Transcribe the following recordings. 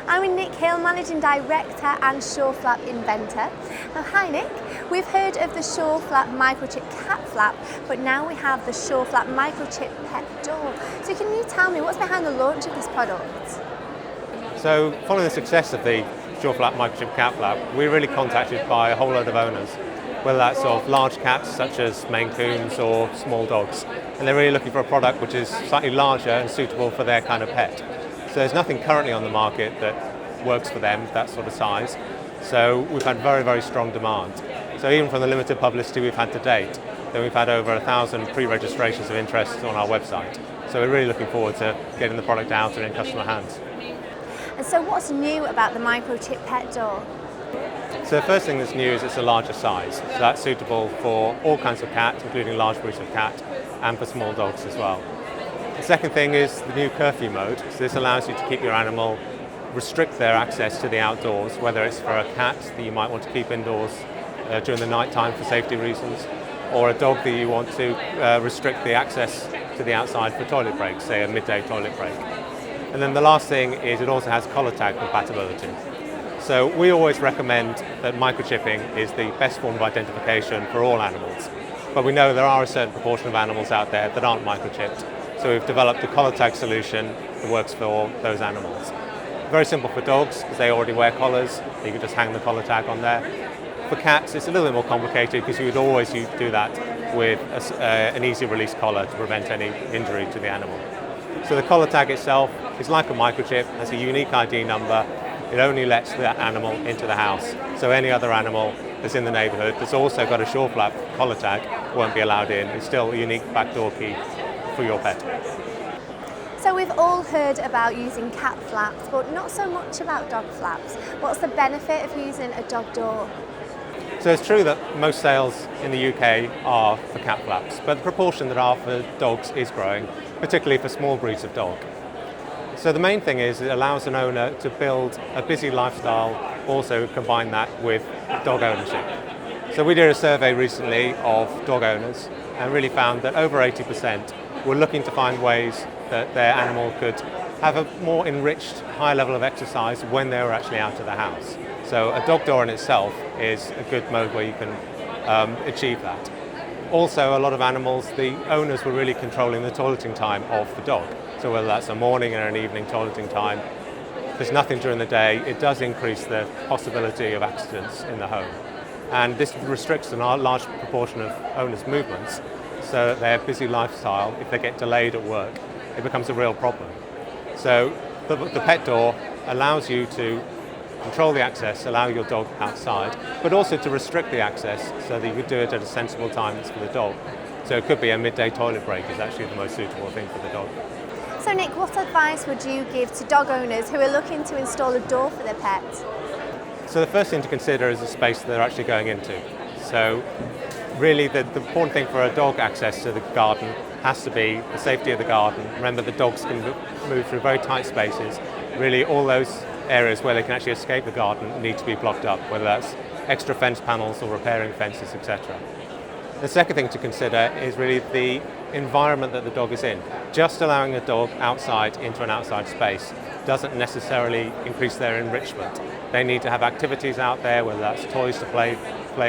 I'm with Nick Hill, Managing Director and SureFlap Inventor. Now, hi Nick, we've heard of the SureFlap Microchip Cat Flap, but now we have the SureFlap Microchip Pet Door. So can you tell me what's behind the launch of this product? So following the success of the SureFlap Microchip Cat Flap, we're really contacted by a whole load of owners, whether that's of large cats such as Maine Coons or small dogs. And they're really looking for a product which is slightly larger and suitable for their kind of pet. So there's nothing currently on the market that works for them, that sort of size. So we've had very, very strong demand. So even from the limited publicity we've had to date, then we've had over 1,000 pre-registrations of interest on our website. So we're really looking forward to getting the product out and in customer hands. And so what's new about the Microchip Pet Door? So the first thing that's new is it's a larger size. So that's suitable for all kinds of cats, including large breeds of cat, and for small dogs as well. The second thing is the new Curfew Mode. So this allows you to keep your animal, restrict their access to the outdoors, whether it's for a cat that you might want to keep indoors during the night time for safety reasons, or a dog that you want to restrict the access to the outside for toilet breaks, say a midday toilet break. And then the last thing is it also has collar tag compatibility. So we always recommend that microchipping is the best form of identification for all animals. But we know there are a certain proportion of animals out there that aren't microchipped. So we've developed a collar tag solution that works for all those animals. Very simple for dogs because they already wear collars. You can just hang the collar tag on there. For cats, it's a little bit more complicated because you would always do that with an easy release collar to prevent any injury to the animal. So the collar tag itself is like a microchip, has a unique ID number. It only lets that animal into the house. So any other animal that's in the neighbourhood that's also got a SureFlap collar tag won't be allowed in. It's still a unique backdoor key for your pet. So we've all heard about using cat flaps, but not so much about dog flaps. What's the benefit of using a dog door? So it's true that most sales in the UK are for cat flaps, but the proportion that are for dogs is growing, particularly for small breeds of dog. So the main thing is it allows an owner to build a busy lifestyle, also combine that with dog ownership. So we did a survey recently of dog owners and really found that over 80% were looking to find ways that their animal could have a more enriched, high level of exercise when they were actually out of the house. So a dog door in itself is a good mode where you can achieve that. Also, a lot of animals, the owners were really controlling the toileting time of the dog. So whether that's a morning or an evening toileting time, there's nothing during the day, it does increase the possibility of accidents in the home. And this restricts a large proportion of owners' movements, so that their busy lifestyle, if they get delayed at work, it becomes a real problem. So the pet door allows you to control the access, allow your dog outside, but also to restrict the access so that you could do it at a sensible time that's for the dog. So it could be a midday toilet break is actually the most suitable thing for the dog. So Nick, what advice would you give to dog owners who are looking to install a door for their pets? So the first thing to consider is the space that they're actually going into. So really the important thing for a dog access to the garden has to be the safety of the garden. Remember, the dogs can move through very tight spaces. Really all those areas where they can actually escape the garden need to be blocked up, whether that's extra fence panels or repairing fences, etc. The second thing to consider is really the environment that the dog is in. Just allowing a dog outside into an outside space doesn't necessarily increase their enrichment. They need to have activities out there, whether that's toys to play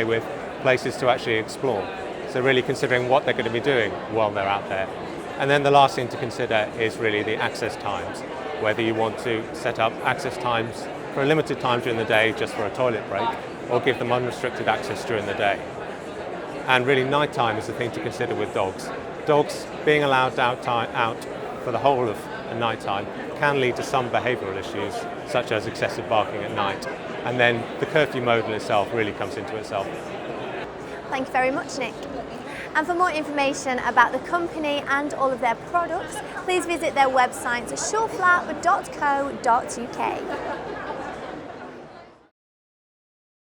with, places to actually explore. So really considering what they're going to be doing while they're out there. And then the last thing to consider is really the access times, whether you want to set up access times for a limited time during the day just for a toilet break, or give them unrestricted access during the day. And really nighttime is the thing to consider with dogs. Dogs being allowed out for the whole of a nighttime can lead to some behavioural issues, such as excessive barking at night. And then the curfew mode in itself really comes into itself. Thank you very much, Nick. And for more information about the company and all of their products, please visit their website at sureflap.co.uk.